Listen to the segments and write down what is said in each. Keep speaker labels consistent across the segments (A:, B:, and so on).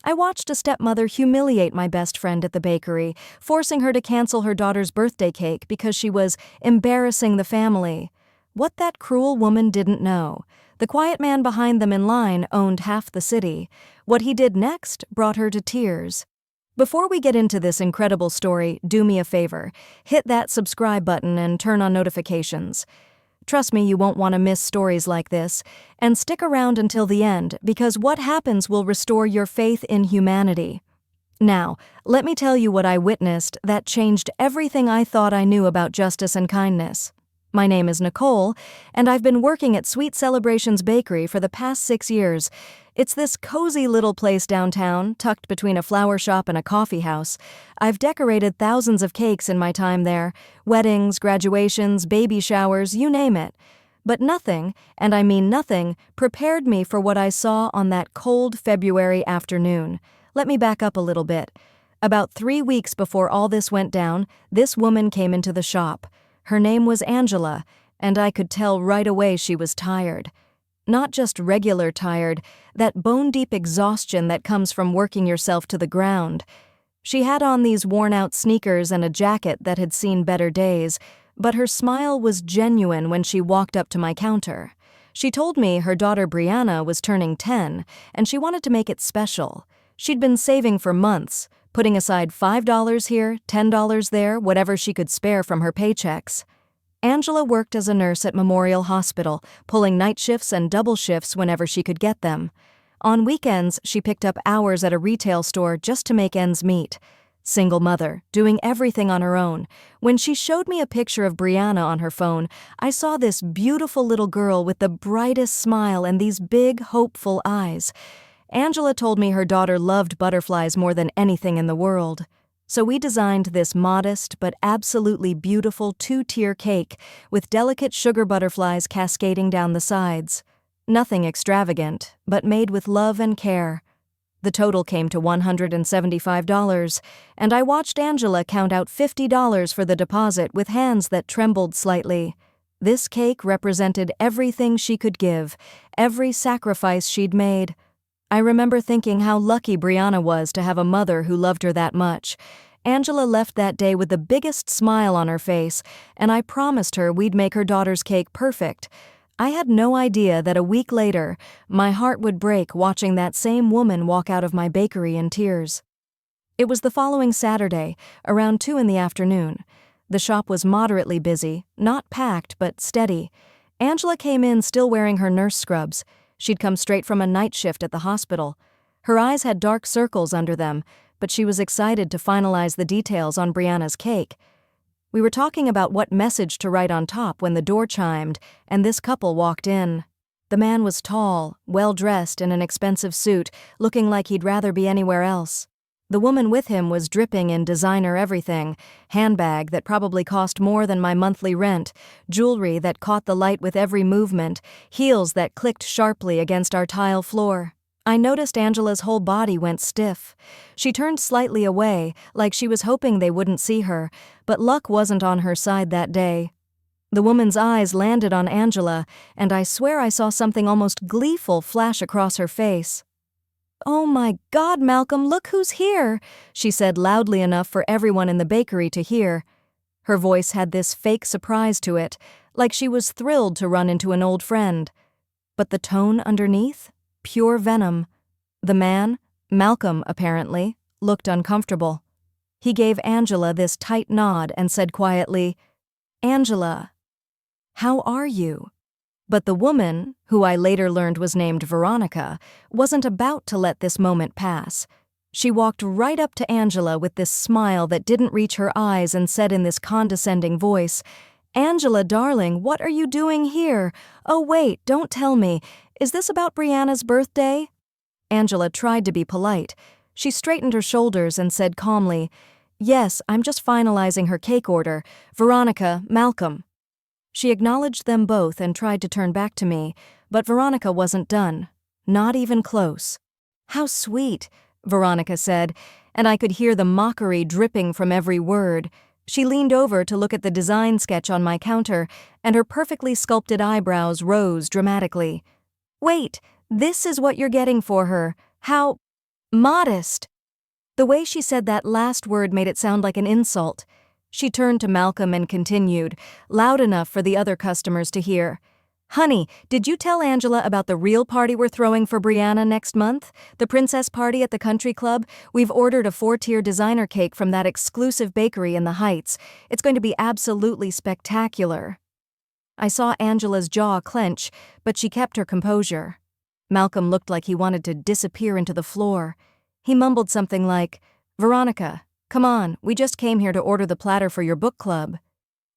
A: I watched a stepmother humiliate my best friend at the bakery, forcing her to cancel her daughter's birthday cake because she was embarrassing the family. What that cruel woman didn't know: the quiet man behind them in line owned half the city. What he did next brought her to tears. Before we get into this incredible story, do me a favor. Hit that subscribe button and turn on notifications. Trust me, you won't want to miss stories like this. And stick around until the end, because what happens will restore your faith in humanity. Now, let me tell you what I witnessed that changed everything I thought I knew about justice and kindness. My name is Nicole, and I've been working at Sweet Celebrations Bakery for the past 6 years. It's this cozy little place downtown, tucked between a flower shop and a coffee house. I've decorated thousands of cakes in my time there: weddings, graduations, baby showers, you name it. But nothing, and I mean nothing, prepared me for what I saw on that cold February afternoon. Let me back up a little bit. About 3 weeks before all this went down, this woman came into the shop. Her name was Angela, and I could tell right away she was tired. Not just regular tired, that bone-deep exhaustion that comes from working yourself to the ground. She had on these worn-out sneakers and a jacket that had seen better days, but her smile was genuine when she walked up to my counter. She told me her daughter Brianna was turning 10, and she wanted to make it special. She'd been saving for months, putting aside $5 here, $10 there, whatever she could spare from her paychecks. Angela worked as a nurse at Memorial Hospital, pulling night shifts and double shifts whenever she could get them. On weekends, she picked up hours at a retail store just to make ends meet. Single mother, doing everything on her own. When she showed me a picture of Brianna on her phone, I saw this beautiful little girl with the brightest smile and these big, hopeful eyes. Angela told me her daughter loved butterflies more than anything in the world. So we designed this modest but absolutely beautiful 2-tier cake with delicate sugar butterflies cascading down the sides. Nothing extravagant, but made with love and care. The total came to $175, and I watched Angela count out $50 for the deposit with hands that trembled slightly. This cake represented everything she could give, every sacrifice she'd made. I remember thinking how lucky Brianna was to have a mother who loved her that much. Angela left that day with the biggest smile on her face, and I promised her we'd make her daughter's cake perfect. I had no idea that a week later, my heart would break watching that same woman walk out of my bakery in tears. It was the following Saturday, around 2 in the afternoon. The shop was moderately busy, not packed, but steady. Angela came in still wearing her nurse scrubs. She'd come straight from a night shift at the hospital. Her eyes had dark circles under them, but she was excited to finalize the details on Brianna's cake. We were talking about what message to write on top when the door chimed, and this couple walked in. The man was tall, well-dressed in an expensive suit, looking like he'd rather be anywhere else. The woman with him was dripping in designer everything: handbag that probably cost more than my monthly rent, jewelry that caught the light with every movement, heels that clicked sharply against our tile floor. I noticed Angela's whole body went stiff. She turned slightly away, like she was hoping they wouldn't see her, but luck wasn't on her side that day. The woman's eyes landed on Angela, and I swear I saw something almost gleeful flash across her face. "Oh my God, Malcolm, look who's here," she said loudly enough for everyone in the bakery to hear. Her voice had this fake surprise to it, like she was thrilled to run into an old friend. But the tone underneath? Pure venom. The man, Malcolm apparently, looked uncomfortable. He gave Angela this tight nod and said quietly, "Angela, how are you?" But the woman, who I later learned was named Veronica, wasn't about to let this moment pass. She walked right up to Angela with this smile that didn't reach her eyes and said in this condescending voice, "Angela, darling, what are you doing here? Oh wait, don't tell me. Is this about Brianna's birthday?" Angela tried to be polite. She straightened her shoulders and said calmly, "Yes, I'm just finalizing her cake order. Veronica, Malcolm." She acknowledged them both and tried to turn back to me, but Veronica wasn't done. Not even close. "How sweet," Veronica said, and I could hear the mockery dripping from every word. She leaned over to look at the design sketch on my counter, and her perfectly sculpted eyebrows rose dramatically. "Wait, this is what you're getting for her. How..." Modest. The way she said that last word made it sound like an insult. She turned to Malcolm and continued, loud enough for the other customers to hear. Honey, did you tell Angela about the real party we're throwing for Brianna next month? The princess party at the country club? We've ordered a 4-tier designer cake from that exclusive bakery in the Heights. It's going to be absolutely spectacular. I saw Angela's jaw clench, but she kept her composure. Malcolm looked like he wanted to disappear into the floor. He mumbled something like, Veronica, come on, we just came here to order the platter for your book club.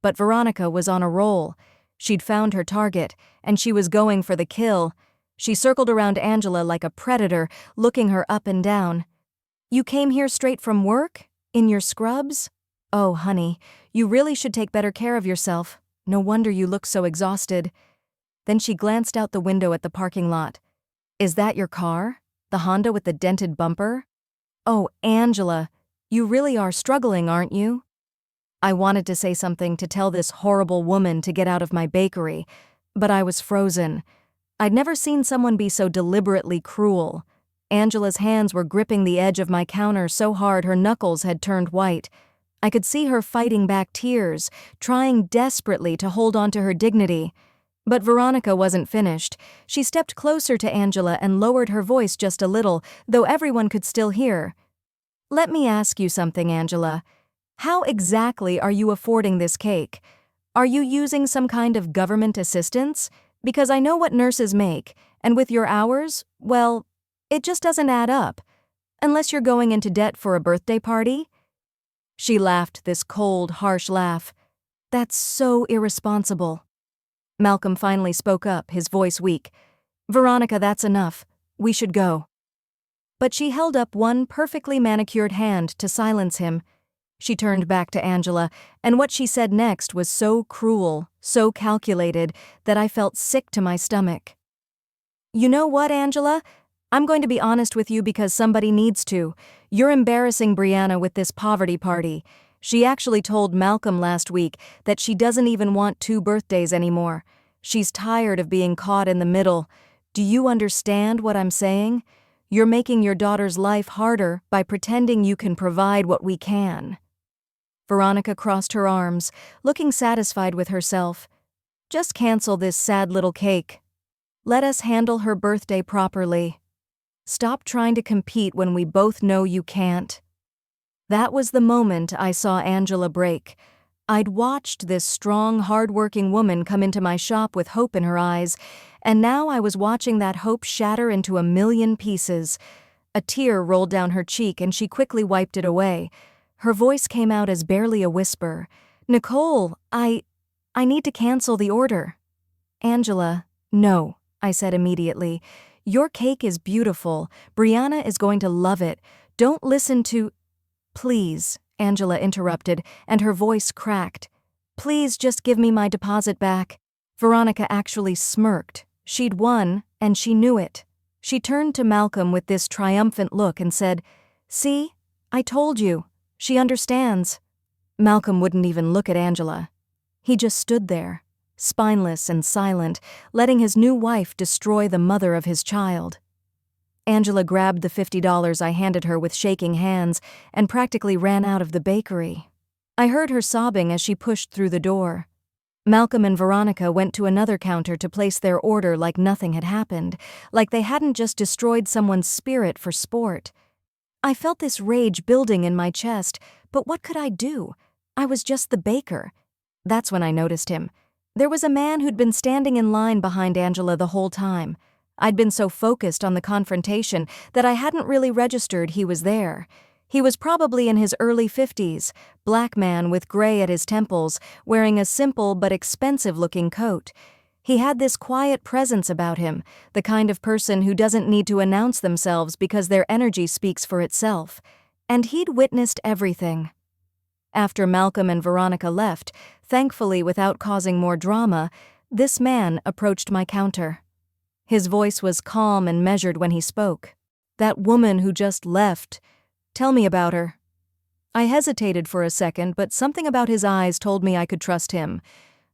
A: But Veronica was on a roll. She'd found her target, and she was going for the kill. She circled around Angela like a predator, looking her up and down. You came here straight from work? In your scrubs? Oh, honey, you really should take better care of yourself. No wonder you look so exhausted. Then she glanced out the window at the parking lot. Is that your car? The Honda with the dented bumper? Oh, Angela, you really are struggling, aren't you? I wanted to say something to tell this horrible woman to get out of my bakery, but I was frozen. I'd never seen someone be so deliberately cruel. Angela's hands were gripping the edge of my counter so hard her knuckles had turned white. I could see her fighting back tears, trying desperately to hold on to her dignity. But Veronica wasn't finished. She stepped closer to Angela and lowered her voice just a little, though everyone could still hear. Let me ask you something, Angela. How exactly are you affording this cake? Are you using some kind of government assistance? Because I know what nurses make, and with your hours, well, it just doesn't add up. Unless you're going into debt for a birthday party? She laughed this cold, harsh laugh. That's so irresponsible. Malcolm finally spoke up, his voice weak. Veronica, that's enough. We should go. But she held up one perfectly manicured hand to silence him. She turned back to Angela, and what she said next was so cruel, so calculated, that I felt sick to my stomach. You know what, Angela? I'm going to be honest with you because somebody needs to. You're embarrassing Brianna with this poverty party. She actually told Malcolm last week that she doesn't even want 2 birthdays anymore. She's tired of being caught in the middle. Do you understand what I'm saying? You're making your daughter's life harder by pretending you can provide what we can. Veronica crossed her arms, looking satisfied with herself. Just cancel this sad little cake. Let us handle her birthday properly. Stop trying to compete when we both know you can't. That was the moment I saw Angela break. I'd watched this strong, hard-working woman come into my shop with hope in her eyes, and now I was watching that hope shatter into a million pieces. A tear rolled down her cheek and she quickly wiped it away. Her voice came out as barely a whisper. Nicole, I need to cancel the order. Angela, no, I said immediately. Your cake is beautiful. Brianna is going to love it. Don't listen to... Please, Angela interrupted, and her voice cracked. Please just give me my deposit back. Veronica actually smirked. She'd won, and she knew it. She turned to Malcolm with this triumphant look and said, See, I told you. She understands. Malcolm wouldn't even look at Angela. He just stood there, spineless and silent, letting his new wife destroy the mother of his child. Angela grabbed the $50 I handed her with shaking hands and practically ran out of the bakery. I heard her sobbing as she pushed through the door. Malcolm and Veronica went to another counter to place their order like nothing had happened, like they hadn't just destroyed someone's spirit for sport. I felt this rage building in my chest, but what could I do? I was just the baker. That's when I noticed him. There was a man who'd been standing in line behind Angela the whole time. I'd been so focused on the confrontation that I hadn't really registered he was there. He was probably in his early 50s, black man with gray at his temples, wearing a simple but expensive-looking coat. He had this quiet presence about him, the kind of person who doesn't need to announce themselves because their energy speaks for itself. And he'd witnessed everything. After Malcolm and Veronica left, thankfully without causing more drama, this man approached my counter. His voice was calm and measured when he spoke. That woman who just left. Tell me about her. I hesitated for a second, but something about his eyes told me I could trust him.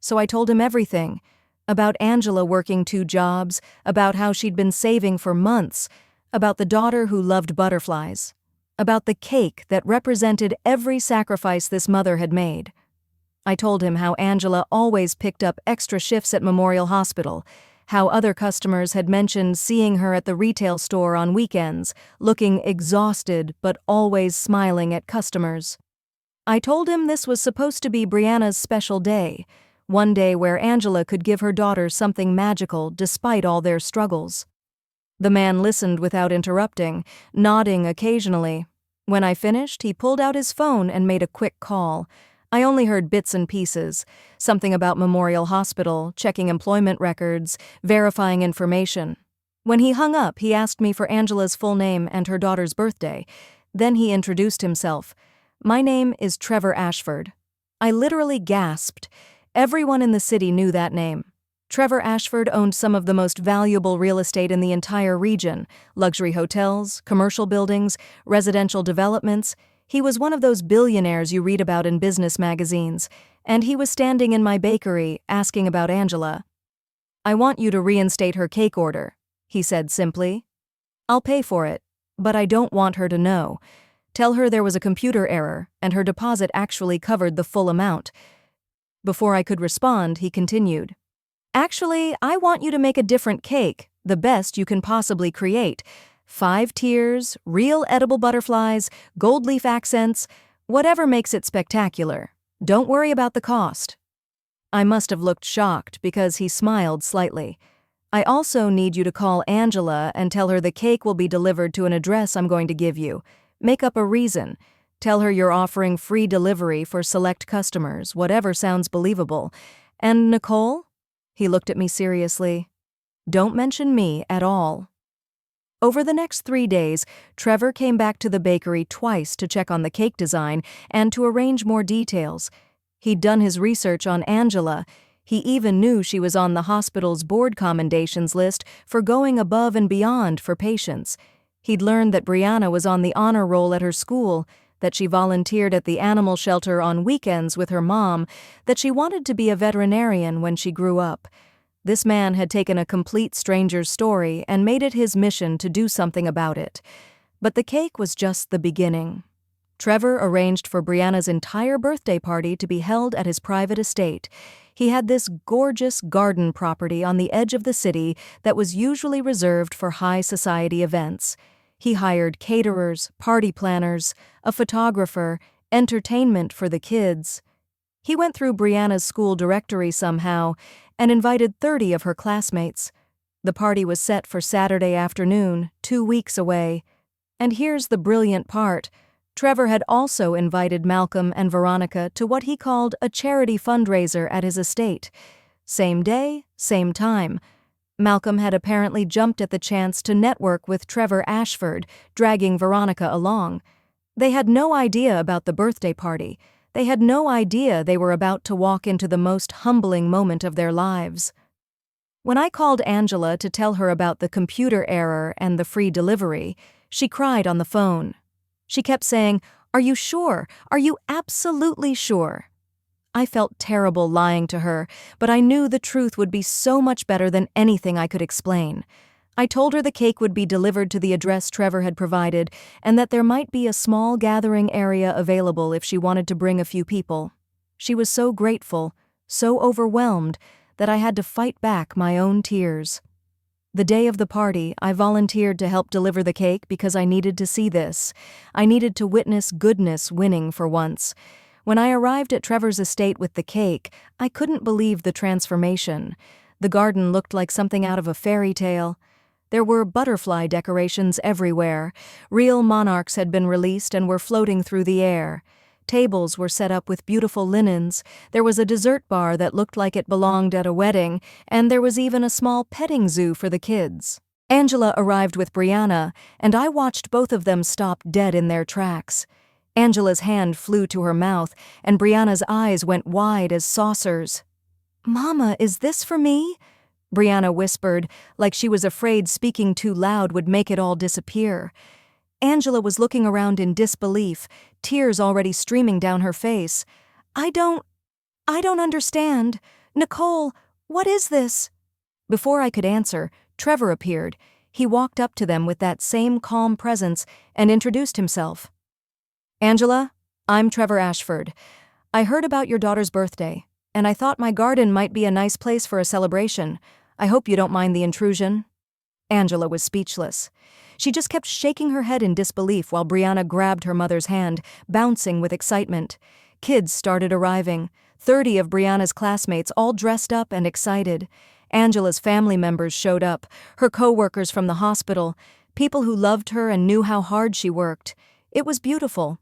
A: So I told him everything. About Angela working 2 jobs, about how she'd been saving for months, about the daughter who loved butterflies, about the cake that represented every sacrifice this mother had made. I told him how Angela always picked up extra shifts at Memorial Hospital, how other customers had mentioned seeing her at the retail store on weekends, looking exhausted but always smiling at customers. I told him this was supposed to be Brianna's special day, one day where Angela could give her daughter something magical despite all their struggles. The man listened without interrupting, nodding occasionally. When I finished, he pulled out his phone and made a quick call. I only heard bits and pieces, something about Memorial Hospital, checking employment records, verifying information. When he hung up, he asked me for Angela's full name and her daughter's birthday. Then he introduced himself. "My name is Trevor Ashford." I literally gasped. Everyone in the city knew that name. Trevor Ashford owned some of the most valuable real estate in the entire region: luxury hotels, commercial buildings, residential developments. He was one of those billionaires you read about in business magazines, and he was standing in my bakery asking about Angela. "I want you to reinstate her cake order," he said simply. "I'll pay for it, but I don't want her to know. Tell her there was a computer error, and her deposit actually covered the full amount." Before I could respond, he continued. "Actually, I want you to make a different cake, the best you can possibly create. 5 tiers, real edible butterflies, gold leaf accents, whatever makes it spectacular. Don't worry about the cost." I must have looked shocked because he smiled slightly. "I also need you to call Angela and tell her the cake will be delivered to an address I'm going to give you. Make up a reason. Tell her you're offering free delivery for select customers, whatever sounds believable. And Nicole?" He looked at me seriously. "Don't mention me at all." Over the next 3 days, Trevor came back to the bakery twice to check on the cake design and to arrange more details. He'd done his research on Angela. He even knew she was on the hospital's board commendations list for going above and beyond for patients. He'd learned that Brianna was on the honor roll at her school, that she volunteered at the animal shelter on weekends with her mom, that she wanted to be a veterinarian when she grew up. This man had taken a complete stranger's story and made it his mission to do something about it. But the cake was just the beginning. Trevor arranged for Brianna's entire birthday party to be held at his private estate. He had this gorgeous garden property on the edge of the city that was usually reserved for high society events. He hired caterers, party planners, a photographer, entertainment for the kids. He went through Brianna's school directory somehow and invited 30 of her classmates. The party was set for Saturday afternoon, 2 weeks away. And here's the brilliant part. Trevor had also invited Malcolm and Veronica to what he called a charity fundraiser at his estate. Same day, same time. Malcolm had apparently jumped at the chance to network with Trevor Ashford, dragging Veronica along. They had no idea about the birthday party. They had no idea they were about to walk into the most humbling moment of their lives. When I called Angela to tell her about the computer error and the free delivery, she cried on the phone. She kept saying, "Are you sure? Are you absolutely sure?" I felt terrible lying to her, but I knew the truth would be so much better than anything I could explain. I told her the cake would be delivered to the address Trevor had provided and that there might be a small gathering area available if she wanted to bring a few people. She was so grateful, so overwhelmed, that I had to fight back my own tears. The day of the party, I volunteered to help deliver the cake because I needed to see this. I needed to witness goodness winning for once. When I arrived at Trevor's estate with the cake, I couldn't believe the transformation. The garden looked like something out of a fairy tale. There were butterfly decorations everywhere. Real monarchs had been released and were floating through the air. Tables were set up with beautiful linens. There was a dessert bar that looked like it belonged at a wedding, and there was even a small petting zoo for the kids. Angela arrived with Brianna, and I watched both of them stop dead in their tracks. Angela's hand flew to her mouth, and Brianna's eyes went wide as saucers. "Mama, is this for me?" Brianna whispered, like she was afraid speaking too loud would make it all disappear. Angela was looking around in disbelief, tears already streaming down her face. I don't understand. Nicole, what is this?" Before I could answer, Trevor appeared. He walked up to them with that same calm presence and introduced himself. "Angela, I'm Trevor Ashford. I heard about your daughter's birthday, and I thought my garden might be a nice place for a celebration. I hope you don't mind the intrusion." Angela was speechless. She just kept shaking her head in disbelief while Brianna grabbed her mother's hand, bouncing with excitement. Kids started arriving, 30 of Brianna's classmates all dressed up and excited. Angela's family members showed up, her co-workers from the hospital, people who loved her and knew how hard she worked. It was beautiful.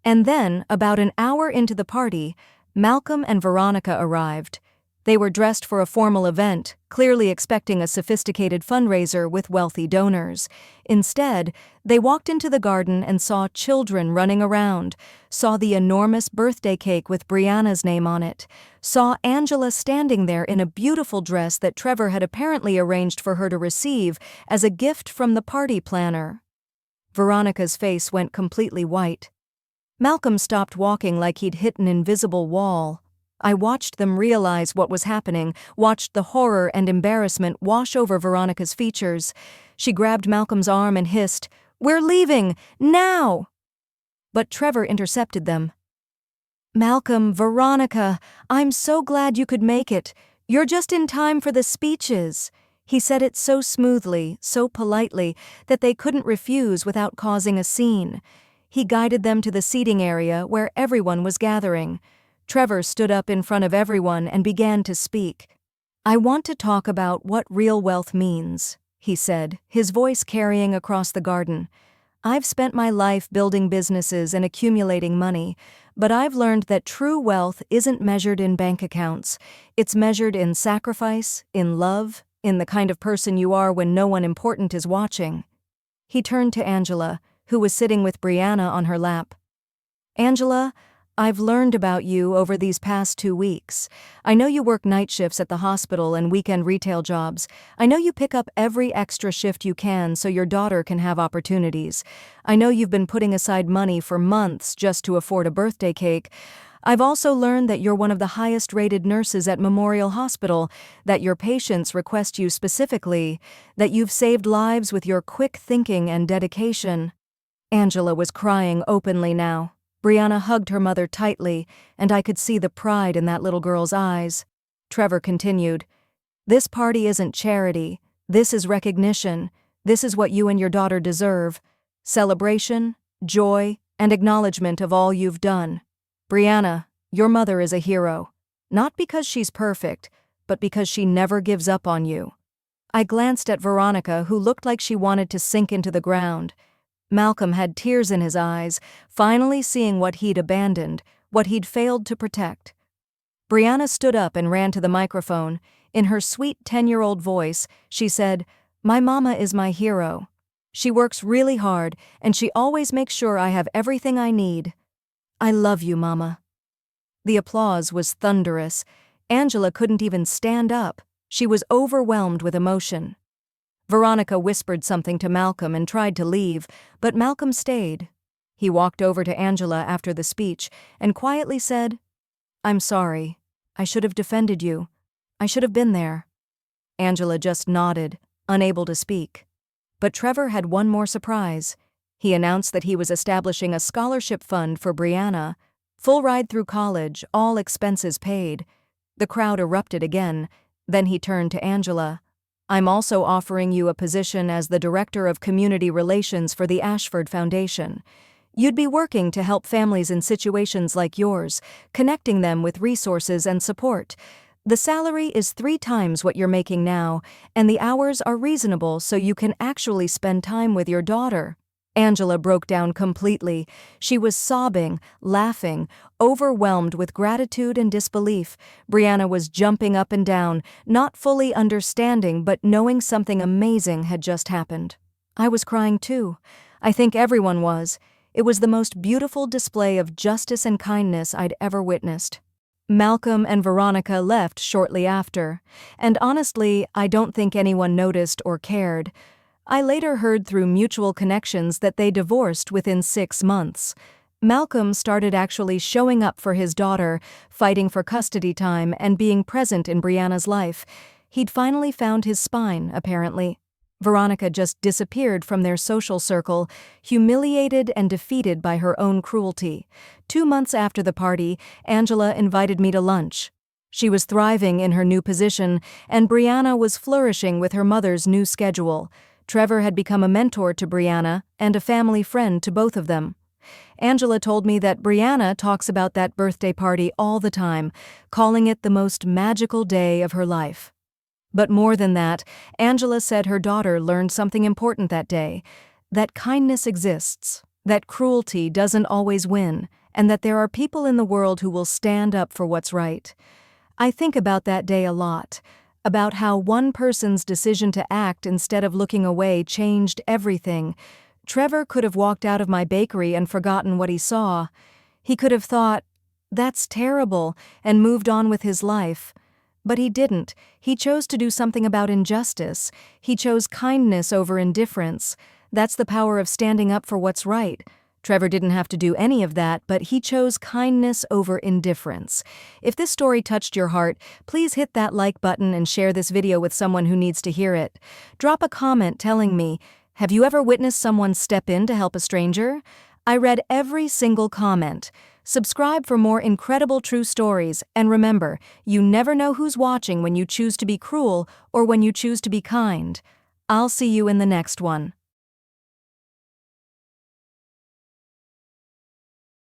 A: And then, about an hour into the party, Malcolm and Veronica arrived. They were dressed for a formal event, clearly expecting a sophisticated fundraiser with wealthy donors. Instead, they walked into the garden and saw children running around, saw the enormous birthday cake with Brianna's name on it, saw Angela standing there in a beautiful dress that Trevor had apparently arranged for her to receive as a gift from the party planner. Veronica's face went completely white. Malcolm stopped walking like he'd hit an invisible wall. I watched them realize what was happening, watched the horror and embarrassment wash over Veronica's features. She grabbed Malcolm's arm and hissed, "We're leaving! Now!" But Trevor intercepted them. "Malcolm, Veronica, I'm so glad you could make it. You're just in time for the speeches." He said it so smoothly, so politely, that they couldn't refuse without causing a scene. He guided them to the seating area where everyone was gathering. Trevor stood up in front of everyone and began to speak. "I want to talk about what real wealth means," he said, his voice carrying across the garden. "I've spent my life building businesses and accumulating money, but I've learned that true wealth isn't measured in bank accounts. It's measured in sacrifice, in love, in the kind of person you are when no one important is watching." He turned to Angela, who was sitting with Brianna on her lap. "Angela, I've learned about you over these past 2 weeks. I know you work night shifts at the hospital and weekend retail jobs. I know you pick up every extra shift you can so your daughter can have opportunities. I know you've been putting aside money for months just to afford a birthday cake. I've also learned that you're one of the highest-rated nurses at Memorial Hospital, that your patients request you specifically, that you've saved lives with your quick thinking and dedication." Angela was crying openly now. Brianna hugged her mother tightly, and I could see the pride in that little girl's eyes. Trevor continued, "This party isn't charity. This is recognition. This is what you and your daughter deserve. Celebration, joy, and acknowledgement of all you've done. Brianna, your mother is a hero. Not because she's perfect, but because she never gives up on you." I glanced at Veronica, who looked like she wanted to sink into the ground. Malcolm had tears in his eyes, finally seeing what he'd abandoned, what he'd failed to protect. Brianna stood up and ran to the microphone. In her sweet 10-year-old voice, she said, "My mama is my hero. She works really hard, and she always makes sure I have everything I need. I love you, Mama." The applause was thunderous. Angela couldn't even stand up. She was overwhelmed with emotion. Veronica whispered something to Malcolm and tried to leave, but Malcolm stayed. He walked over to Angela after the speech and quietly said, "I'm sorry. I should have defended you. I should have been there." Angela just nodded, unable to speak. But Trevor had one more surprise. He announced that he was establishing a scholarship fund for Brianna, full ride through college, all expenses paid. The crowd erupted again. Then he turned to Angela. "I'm also offering you a position as the Director of Community Relations for the Ashford Foundation. You'd be working to help families in situations like yours, connecting them with resources and support. The salary is 3 times what you're making now, and the hours are reasonable so you can actually spend time with your daughter." Angela broke down completely. She was sobbing, laughing, overwhelmed with gratitude and disbelief. Brianna was jumping up and down, not fully understanding but knowing something amazing had just happened. I was crying too. I think everyone was. It was the most beautiful display of justice and kindness I'd ever witnessed. Malcolm and Veronica left shortly after, and honestly, I don't think anyone noticed or cared. I later heard through mutual connections that they divorced within 6 months. Malcolm started actually showing up for his daughter, fighting for custody time and being present in Brianna's life. He'd finally found his spine, apparently. Veronica just disappeared from their social circle, humiliated and defeated by her own cruelty. 2 months after the party, Angela invited me to lunch. She was thriving in her new position, and Brianna was flourishing with her mother's new schedule. Trevor had become a mentor to Brianna and a family friend to both of them. Angela told me that Brianna talks about that birthday party all the time, calling it the most magical day of her life. But more than that, Angela said her daughter learned something important that day, that kindness exists, that cruelty doesn't always win, and that there are people in the world who will stand up for what's right. I think about that day a lot, about how one person's decision to act instead of looking away changed everything. Trevor could have walked out of my bakery and forgotten what he saw. He could have thought, "That's terrible," and moved on with his life. But he didn't. He chose to do something about injustice. He chose kindness over indifference. That's the power of standing up for what's right. Trevor didn't have to do any of that, but he chose kindness over indifference. If this story touched your heart, please hit that like button and share this video with someone who needs to hear it. Drop a comment telling me, have you ever witnessed someone step in to help a stranger? I read every single comment. Subscribe for more incredible true stories, and remember, you never know who's watching when you choose to be cruel or when you choose to be kind. I'll see you in the next one.